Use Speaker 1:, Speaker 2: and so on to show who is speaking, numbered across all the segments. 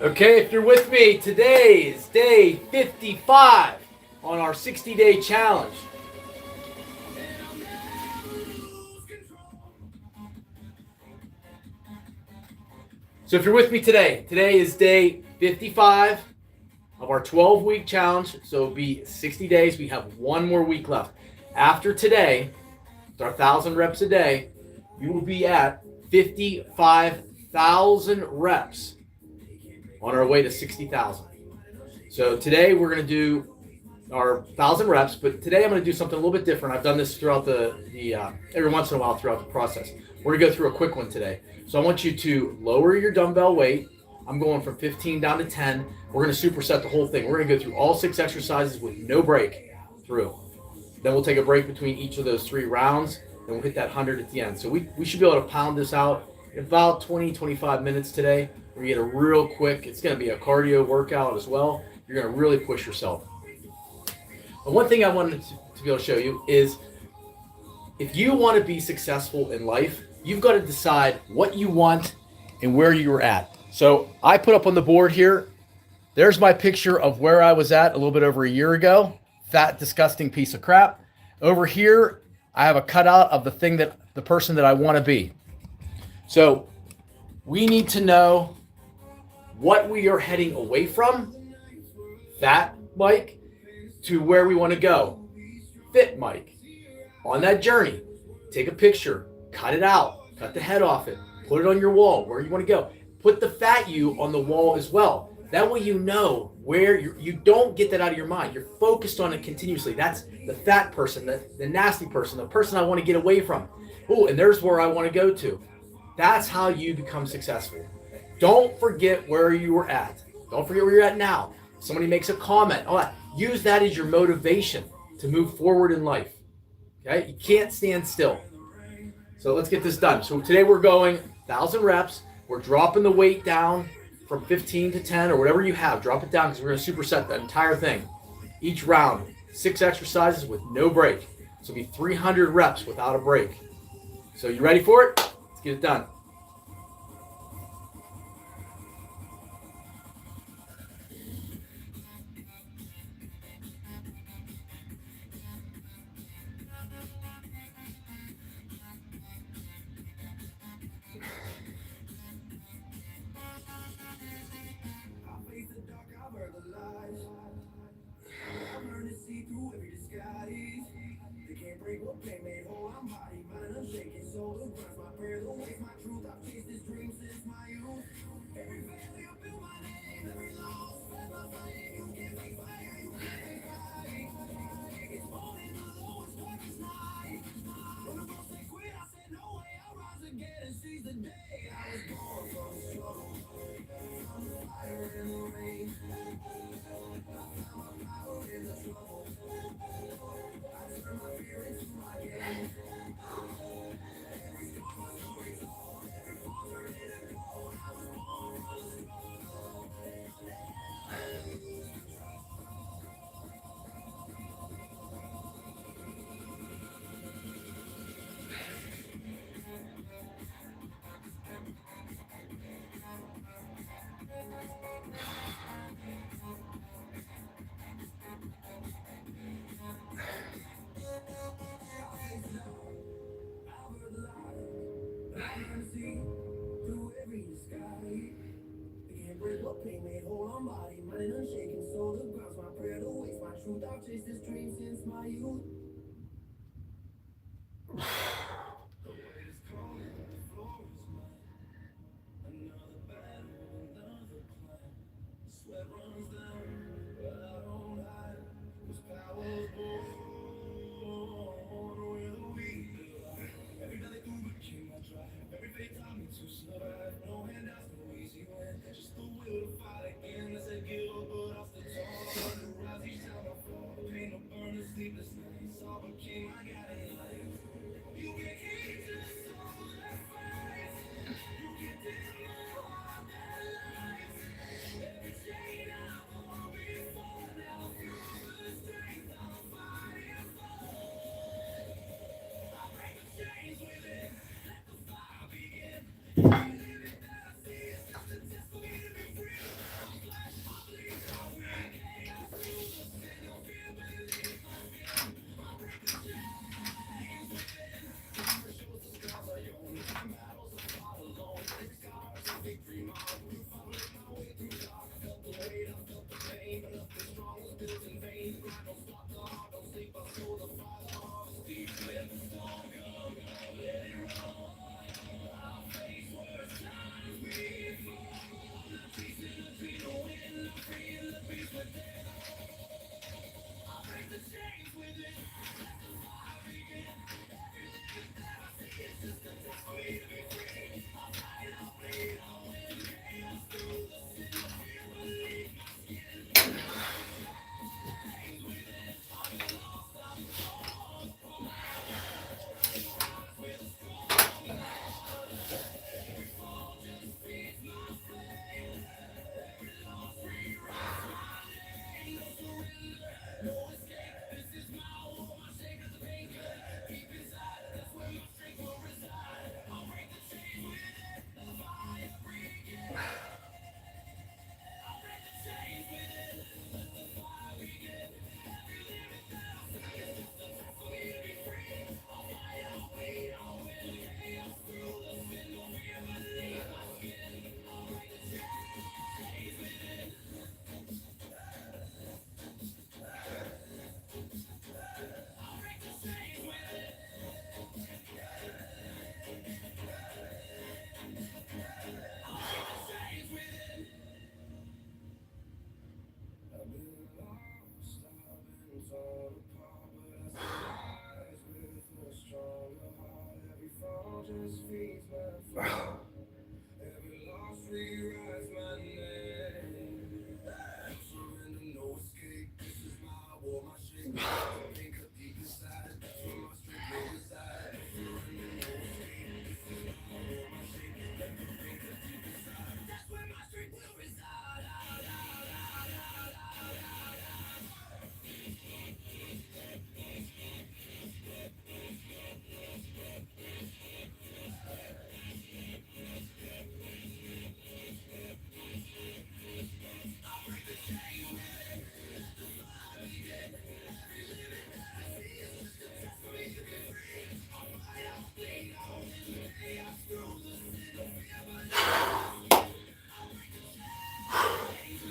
Speaker 1: Okay, if you're with me, today is day 55 on our 60-day challenge. So if you're with me today is day 55 of our 12-week challenge. So it'll be 60 days. We have one more week left. After today, it's our 1,000 reps a day, you will be at 55,000 reps on our way to 60,000. So today we're going to do our 1,000 reps, but today I'm going to do something a little bit different. I've done this throughout the every once in a while throughout the process. We're going to go through a quick one today. So I want you to lower your dumbbell weight. I'm going from 15 down to 10. We're going to superset the whole thing. We're going to go through all 6 exercises with no break through. Then we'll take a break between each of those 3 rounds, and we'll hit that 100 at the end. So we should be able to pound this out in about 20-25 minutes today. We're going to get a real quick, it's going to be a cardio workout as well. You're going to really push yourself. But one thing I wanted to be able to show you is if you want to be successful in life, you've got to decide what you want and where you're at. So I put up on the board here, there's my picture of where I was at a little bit over a year ago. Fat, disgusting piece of crap. Over here, I have a cutout of the person that I want to be. So we need to know what we are heading away from, fat Mike, to where we want to go, fit Mike. On that journey, take a picture, cut it out, cut the head off it, put it on your wall where you want to go. Put the fat you on the wall as well. That way you know where you don't get that out of your mind. You're focused on it continuously. That's the fat person, the nasty person, the person I want to get away from. Oh, and there's where I want to go to. That's how you become successful. Don't forget where you were at. Don't forget where you're at now. Somebody makes a comment. Use that as your motivation to move forward in life. Okay? You can't stand still. So let's get this done. So today we're going 1,000 reps. We're dropping the weight down from 15 to 10 or whatever you have. Drop it down because we're going to superset the entire thing. Each round, 6 exercises with no break. So it'll be 300 reps without a break. So you ready for it? Let's get it done.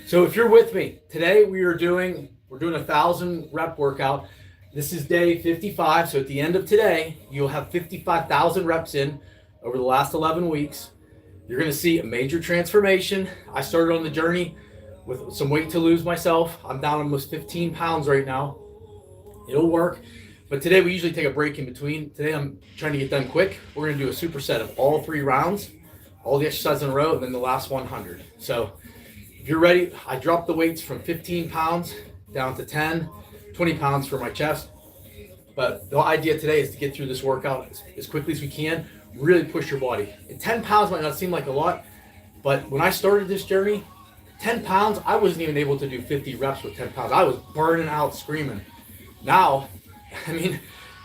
Speaker 1: So if you're with me today, we're doing a 1,000 rep workout. This is day 55. So at the end of today, you'll have 55,000 reps in over the last 11 weeks. You're going to see a major transformation. I started on the journey with some weight to lose myself. I'm down almost 15 pounds right now. It'll work. But today we usually take a break in between. Today I'm trying to get done quick. We're going to do a superset of all 3 rounds, all the exercises in a row, and then the last 100. So if you're ready, I dropped the weights from 15 pounds down to 10, 20 pounds for my chest. But the idea today is to get through this workout as quickly as we can, really push your body. And 10 pounds might not seem like a lot, but when I started this journey, 10 pounds, I wasn't even able to do 50 reps with 10 pounds. I was burning out, screaming. Now, I mean,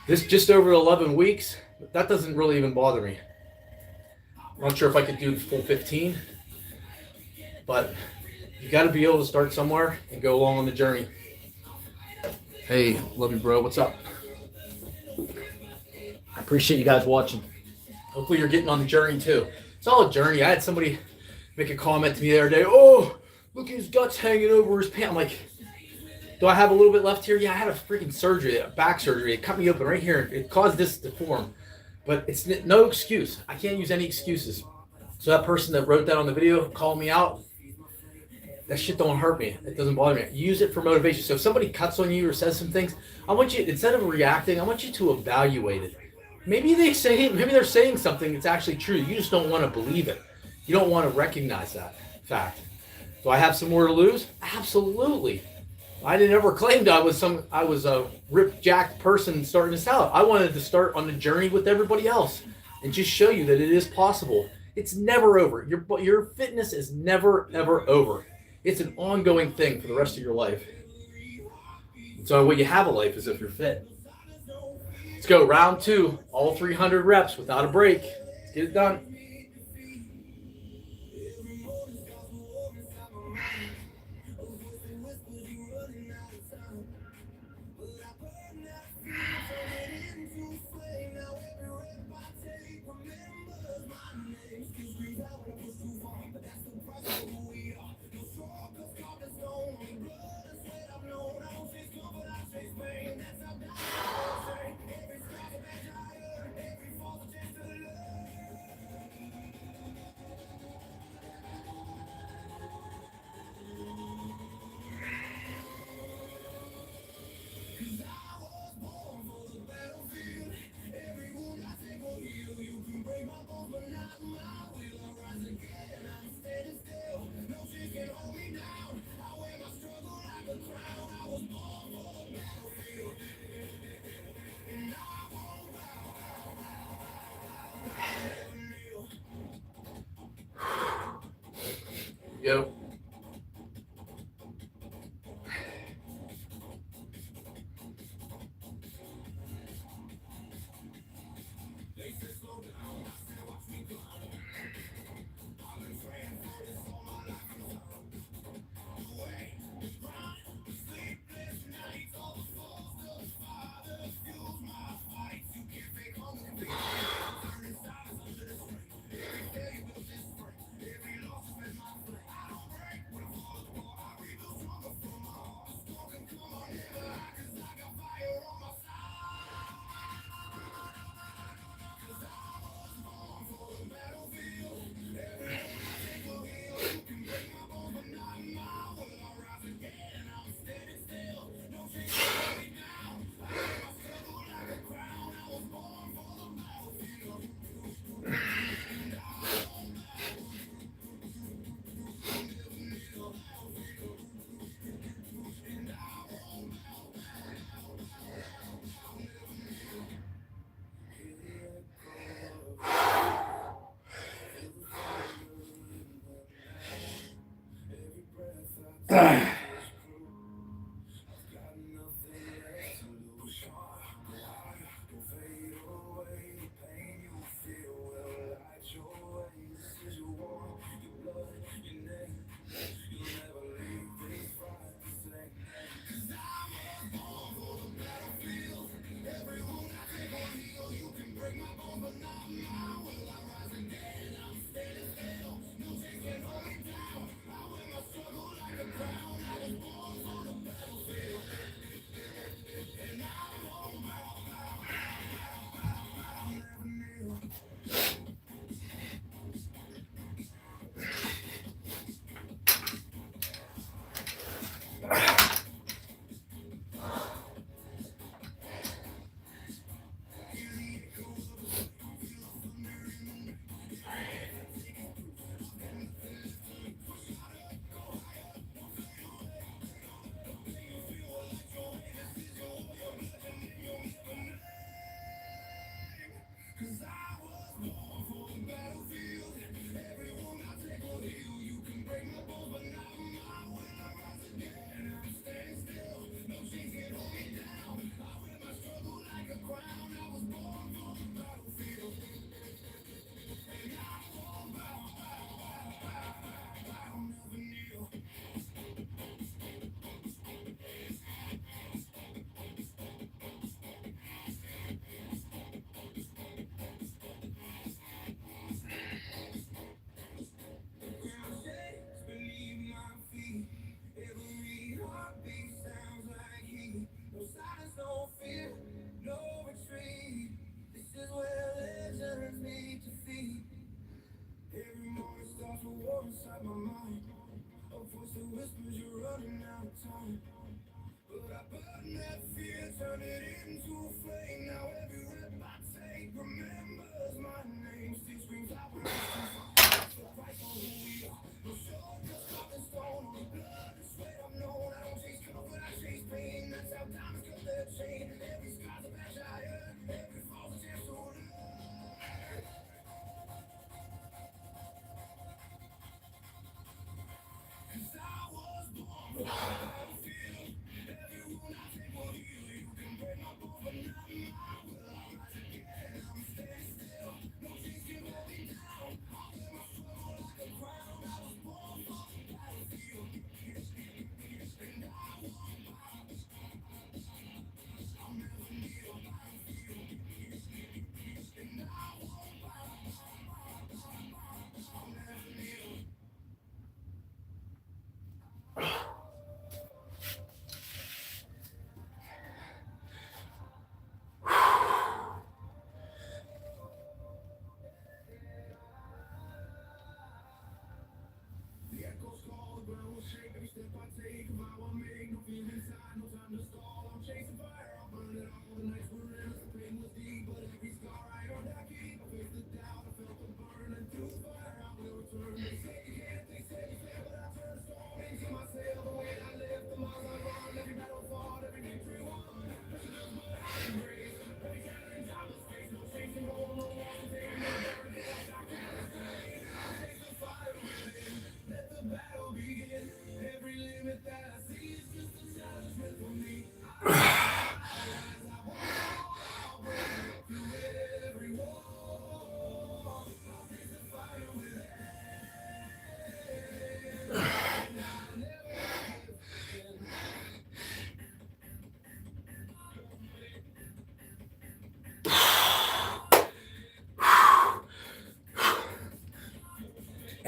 Speaker 1: this just over 11 weeks, that doesn't really even bother me. I'm not sure if I could do the full 15, but you got to be able to start somewhere and go along on the journey. Hey, love you, bro. What's up? I appreciate you guys watching. Hopefully you're getting on the journey too. It's all a journey. I had somebody make a comment to me the other day. Oh, look at his guts hanging over his pants. I'm like, do I have a little bit left here? Yeah, I had a freaking surgery, a back surgery. It cut me open right here. It caused this to form. But it's no excuse. I can't use any excuses. So that person that wrote that on the video, called me out, that shit don't hurt me. It doesn't bother me. Use it for motivation. So if somebody cuts on you or says some things, I want you, instead of reacting, I want you to evaluate it. Maybe they're saying something that's actually true. You just don't want to believe it. You don't want to recognize that fact. Do I have some more to lose? Absolutely. I didn't ever claim I was a ripped, jacked person starting this out. I wanted to start on the journey with everybody else and just show you that it is possible. It's never over. Your fitness is never, ever over. It's an ongoing thing for the rest of your life. So what you have a life is if you're fit. Let's go round 2, all 300 reps without a break. Let's get it done.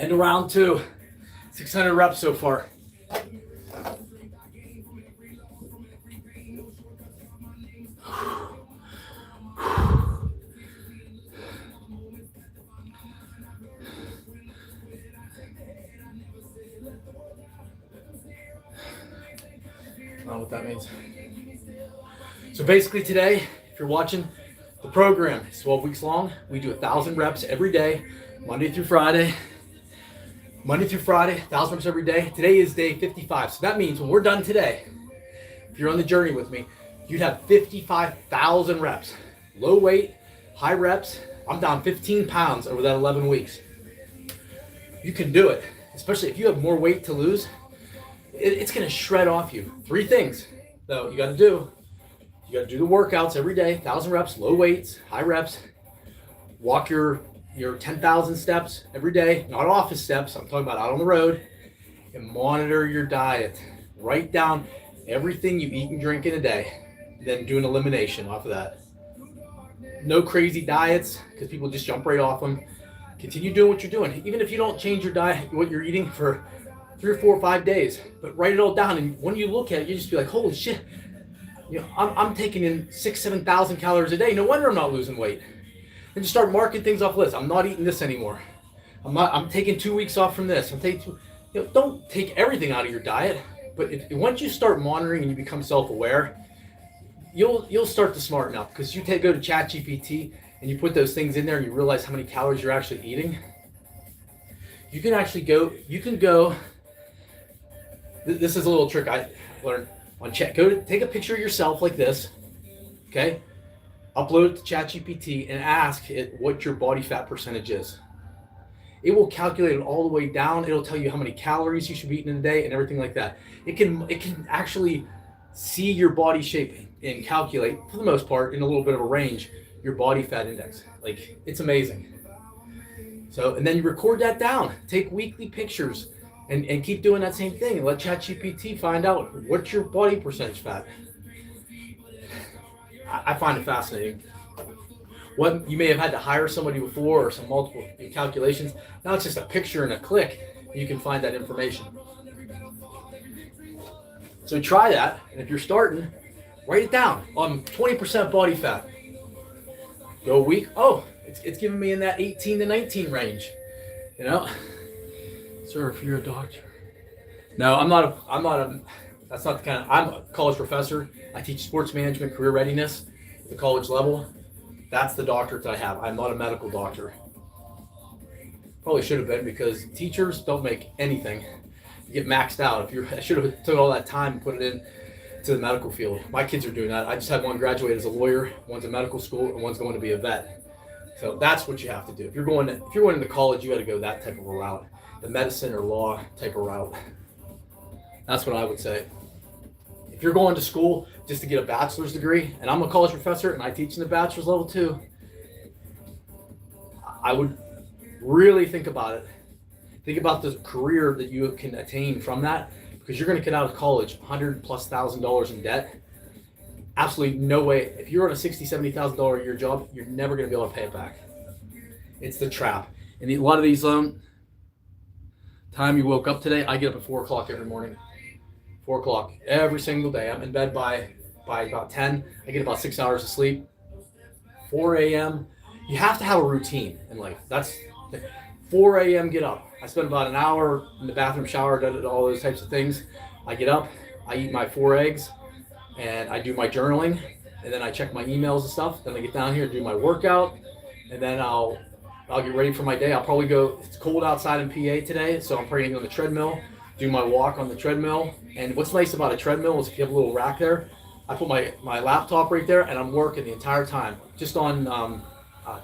Speaker 1: End of round 2. 600 reps so far. I don't know what that means. So basically today, if you're watching, the program is 12 weeks long. We do 1,000 reps every day, Monday through Friday. Monday through Friday, 1,000 reps every day. Today is day 55. So that means when we're done today, if you're on the journey with me, you'd have 55,000 reps. Low weight, high reps. I'm down 15 pounds over that 11 weeks. You can do it, especially if you have more weight to lose. it's going to shred off you. 3 things, though, you got to do. You got to do the workouts every day, 1,000 reps, low weights, high reps. Walk your 10,000 steps every day, not office steps. I'm talking about out on the road. And monitor your diet. Write down everything you eat and drink in a day. Then do an elimination off of that. No crazy diets, because people just jump right off them. Continue doing what you're doing. Even if you don't change your diet, what you're eating for 3 or 4 or 5 days, but write it all down. And when you look at it, you just be like, holy shit, I'm taking in 7,000 calories a day. No wonder I'm not losing weight. And just start marking things off lists. I'm not eating this anymore. I'm taking 2 weeks off from this. Don't take everything out of your diet, but once you start monitoring and you become self-aware, you'll start to smarten up, because you go to ChatGPT and you put those things in there and you realize how many calories you're actually eating. You can go. This is a little trick I learned on Chat. Take a picture of yourself like this, okay? Upload it to ChatGPT and ask it what your body fat percentage is. It will calculate it all the way down. It'll tell you how many calories you should be eating in a day and everything like that. It can actually see your body shape and calculate, for the most part, in a little bit of a range, your body fat index. Like, it's amazing. So, and then you record that down. Take weekly pictures and keep doing that same thing. And let ChatGPT find out what's your body percentage fat. I find it fascinating. What you may have had to hire somebody before, or some multiple calculations. Now it's just a picture and a click. You can find that information. So try that, and if you're starting, write it down. 20% body fat. Go a week. Oh, it's giving me in that 18 to 19 range. Sir, if you're a doctor. No, I'm not a. That's not the kind of. I'm a college professor. I teach sports management, career readiness at the college level. That's the doctorate I have. I'm not a medical doctor. Probably should have been, because teachers don't make anything. You get maxed out. I should have took all that time and put it in to the medical field. My kids are doing that. I just had one graduate as a lawyer, one's in medical school, and one's going to be a vet. So that's what you have to do. If you're going into college, you got to go that type of a route, the medicine or law type of route. That's what I would say. If you're going to school just to get a bachelor's degree, and I'm a college professor and I teach in the bachelor's level too, I would really think about it. Think about the career that you can attain from that, because you're going to get out of college $100,000+ in debt. Absolutely no way. If you're on a $60,000, $70,000 a year job, you're never going to be able to pay it back. It's the trap. And a lot of these time you woke up today, I get up at 4 o'clock every morning. 4 o'clock every single day. I'm in bed by about 10. I get about 6 hours of sleep. 4 a.m. You have to have a routine in life. That's 4 a.m. get up. I spend about an hour in the bathroom, shower, all those types of things. I get up, I eat my 4 eggs, and I do my journaling, and then I check my emails and stuff. Then I get down here and do my workout, and then I'll get ready for my day. I'll probably go. It's cold outside in PA today, so I'm probably going to go on the treadmill, do my walk on the treadmill. And what's nice about a treadmill is if you have a little rack there, I put my laptop right there, and I'm working the entire time, just on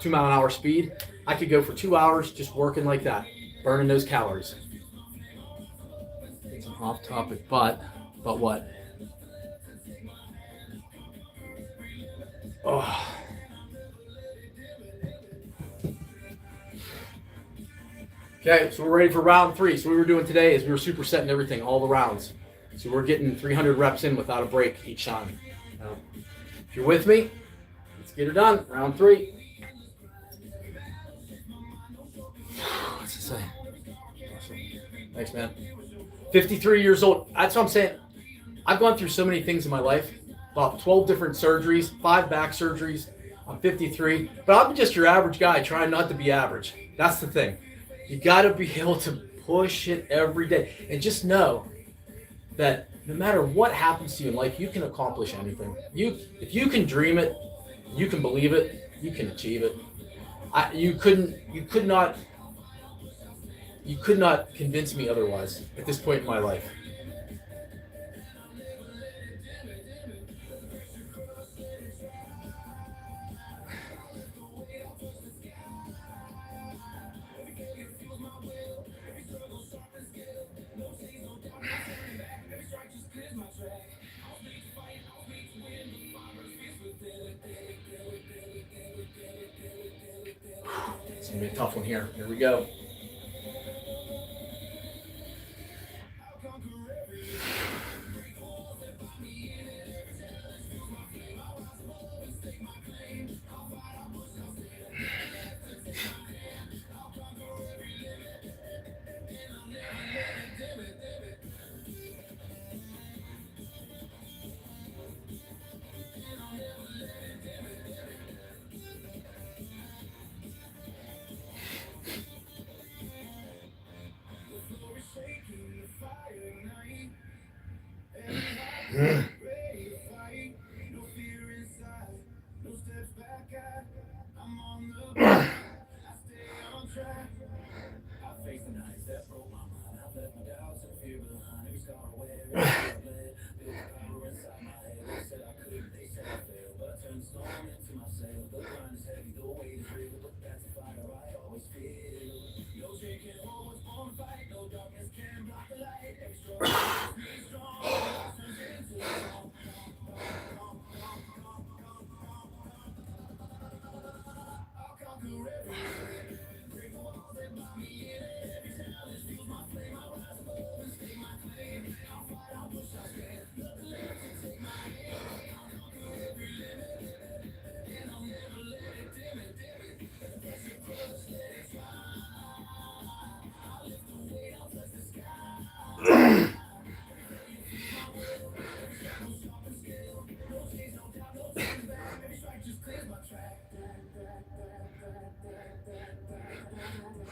Speaker 1: 2 mile an hour speed. I could go for 2 hours just working like that, burning those calories. It's an off topic, but what? Oh. Okay, so we're ready for round 3. So what we were doing today is we were supersetting everything, all the rounds. So we're getting 300 reps in without a break each time. Now, if you're with me, let's get her done. Round 3. What's it say? Awesome. Thanks, man. 53 years old. That's what I'm saying. I've gone through so many things in my life. About 12 different surgeries, 5 back surgeries. I'm 53. But I'm just your average guy trying not to be average. That's the thing. You got to be able to push it every day. And just know that no matter what happens to you in life, you can accomplish anything. If you can dream it, you can believe it, you can achieve it. You could not convince me otherwise at this point in my life. It's gonna be a tough one here. Here we go.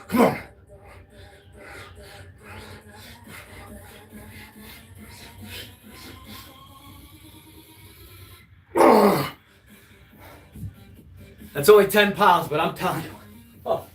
Speaker 1: Come on. That's only 10 pounds, but I'm telling you. Oh.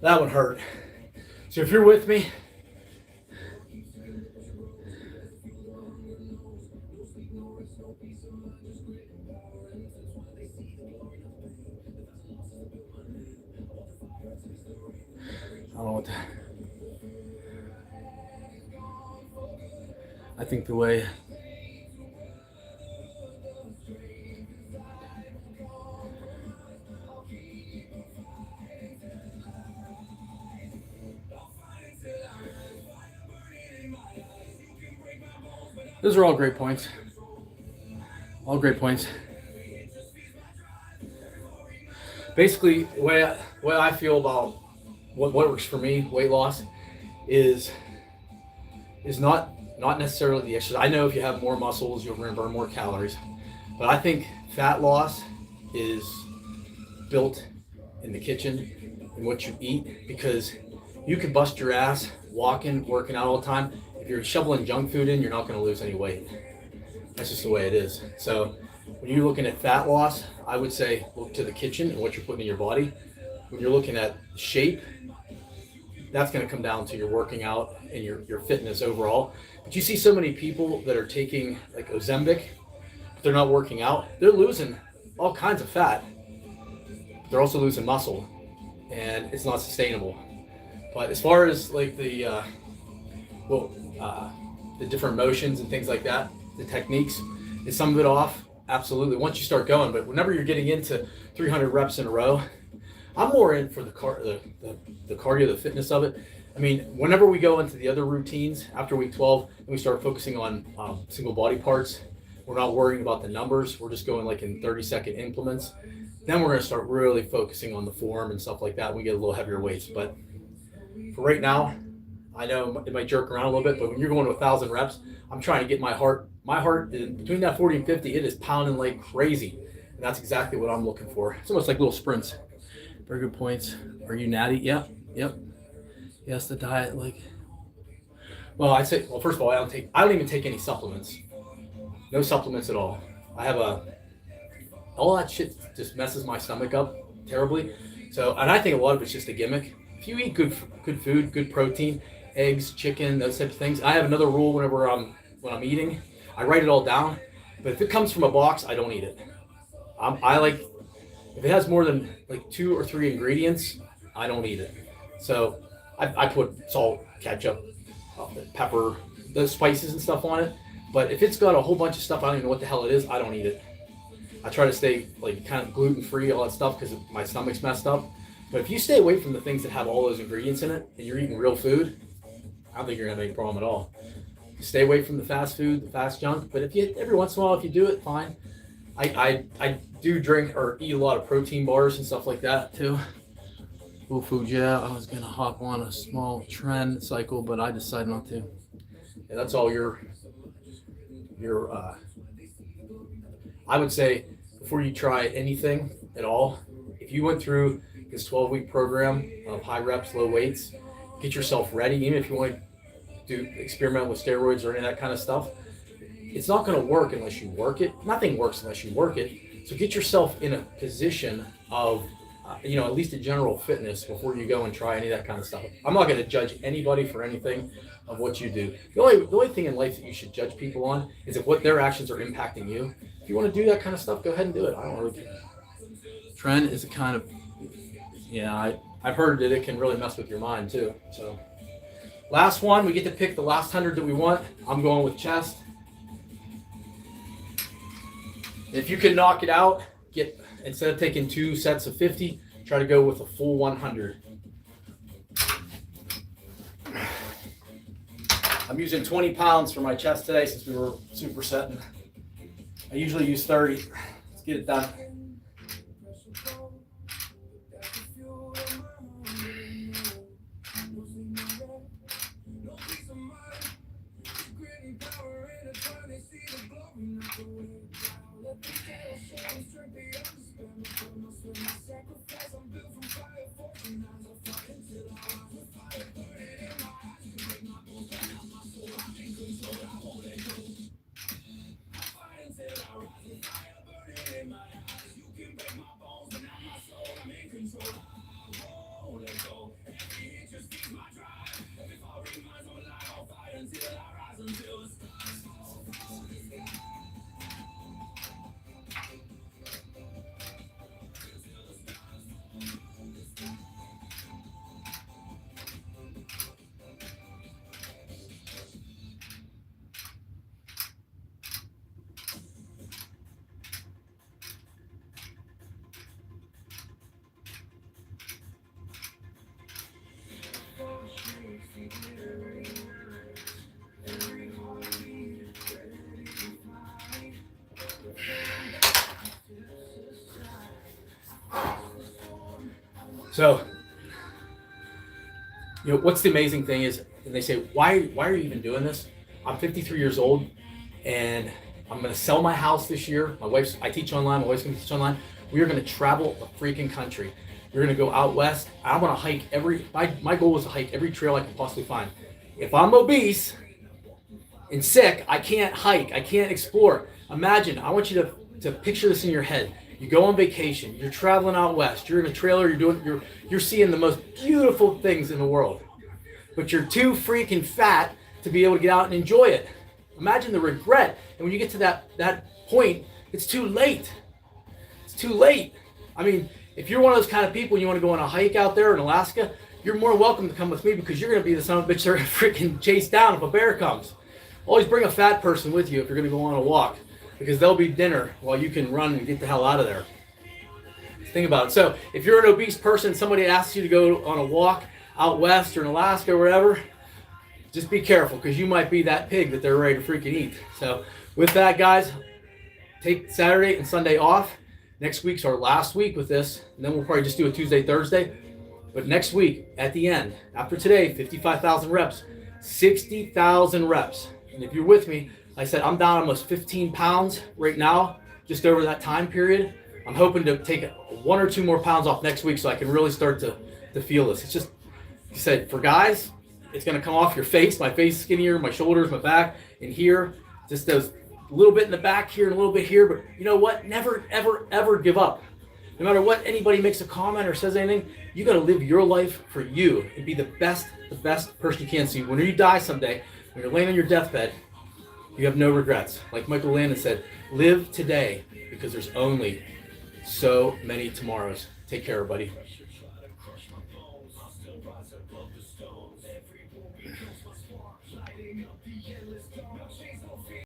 Speaker 1: That one hurt. So if you're with me, I don't know what that. I think the way those are all great points. All great points. Basically, the way I feel about what works for me, weight loss, is not necessarily the exercise. I know if you have more muscles, you're going to burn more calories, but I think fat loss is built in the kitchen and what you eat, because you can bust your ass walking, working out all the time. If you're shoveling junk food in, you're not going to lose any weight. That's just the way it is. So when you're looking at fat loss, I would say look to the kitchen and what you're putting in your body. When you're looking at shape, that's going to come down to your working out and your fitness overall. But you see so many people that are taking like Ozempic, but they're not working out. They're losing all kinds of fat. They're also losing muscle, and it's not sustainable. But as far as like the different motions and things like that, the techniques, is some of it off? Absolutely. Once you start going, but whenever you're getting into 300 reps in a row, I'm more in for the cardio, the fitness of it. I mean, whenever we go into the other routines after week 12 and we start focusing on single body parts, we're not worrying about the numbers. We're just going like in 30-second implements. Then we're going to start really focusing on the form and stuff like that. We get a little heavier weights. But for right now, I know it might jerk around a little bit, but when you're going to 1,000 reps, I'm trying to get my heart between that 40 and 50, it is pounding like crazy. And that's exactly what I'm looking for. It's almost like little sprints. Very good points. Are you natty? Yep. Yes, the diet, well, first of all, I don't even take any supplements. No supplements at all. All that shit just messes my stomach up terribly. So, and I think a lot of it's just a gimmick. If you eat good food, good protein, eggs, chicken, those types of things. I have another rule when I'm eating. I write it all down. But if it comes from a box, I don't eat it. If it has more than like 2 or 3 ingredients, I don't eat it. So I put salt, ketchup, pepper, those spices and stuff on it. But if it's got a whole bunch of stuff, I don't even know what the hell it is, I don't eat it. I try to stay like kind of gluten-free, all that stuff, because my stomach's messed up. But if you stay away from the things that have all those ingredients in it and you're eating real food, I don't think you're gonna have any problem at all. Stay away from the fast food, the fast junk. But every once in a while, if you do it, fine. I do drink or eat a lot of protein bars and stuff like that too. Full food, yeah. I was gonna hop on a small trend cycle, but I decided not to. Yeah, that's all your. I would say before you try anything at all, if you went through this 12-week program of high reps, low weights, get yourself ready. Even if you want to do experiment with steroids or any of that kind of stuff, it's not going to work unless you work it. Nothing works unless you work it. So get yourself in a position of, at least a general fitness before you go and try any of that kind of stuff. I'm not going to judge anybody for anything of what you do. The only thing in life that you should judge people on is if what their actions are impacting you. If you want to do that kind of stuff, go ahead and do it. I don't really care. Trend is a kind of, I've heard that it can really mess with your mind too. So last one, we get to pick the last 100 that we want. I'm going with chest. If you can knock it out, instead of taking 2 sets of 50, try to go with a full 100. I'm using 20 pounds for my chest today since we were supersetting. I usually use 30. Let's get it done. So, you know, what's the amazing thing is, and they say, why are you even doing this? I'm 53 years old, and I'm going to sell my house this year. I teach online. My wife's going to teach online. We are going to travel the freaking country. We're going to go out west. I want to hike my goal is to hike every trail I can possibly find. If I'm obese and sick, I can't hike. I can't explore. Imagine, I want you to picture this in your head. You go on vacation. You're traveling out west. You're in a trailer. You're seeing the most beautiful things in the world. But you're too freaking fat to be able to get out and enjoy it. Imagine the regret. And when you get to that point, it's too late. It's too late. I mean, if you're one of those kind of people and you want to go on a hike out there in Alaska, you're more welcome to come with me, because you're going to be the son of a bitch they're going to freaking chase down if a bear comes. Always bring a fat person with you if you're going to go on a walk, because there'll be dinner while you can run and get the hell out of there. Think about it. So if you're an obese person, somebody asks you to go on a walk out west or in Alaska or wherever, just be careful, because you might be that pig that they're ready to freaking eat. So with that, guys, take Saturday and Sunday off. Next week's our last week with this, and then we'll probably just do a Tuesday, Thursday. But next week, at the end, after today, 55,000 reps, 60,000 reps. And if you're with me, I said I'm down almost 15 pounds right now, just over that time period. I'm hoping to take 1 or 2 more pounds off next week so I can really start to feel this. It's just, like I said, for guys, it's going to come off your face. My face is skinnier, my shoulders, my back, and here. Just those a little bit in the back here and a little bit here. But you know what? Never, ever, ever give up. No matter what anybody makes a comment or says anything, you got to live your life for you and be the best person you can. So when you die someday, when you're laying on your deathbed, you have no regrets. Like Michael Landon said, live today, because there's only so many tomorrows. Take care, everybody.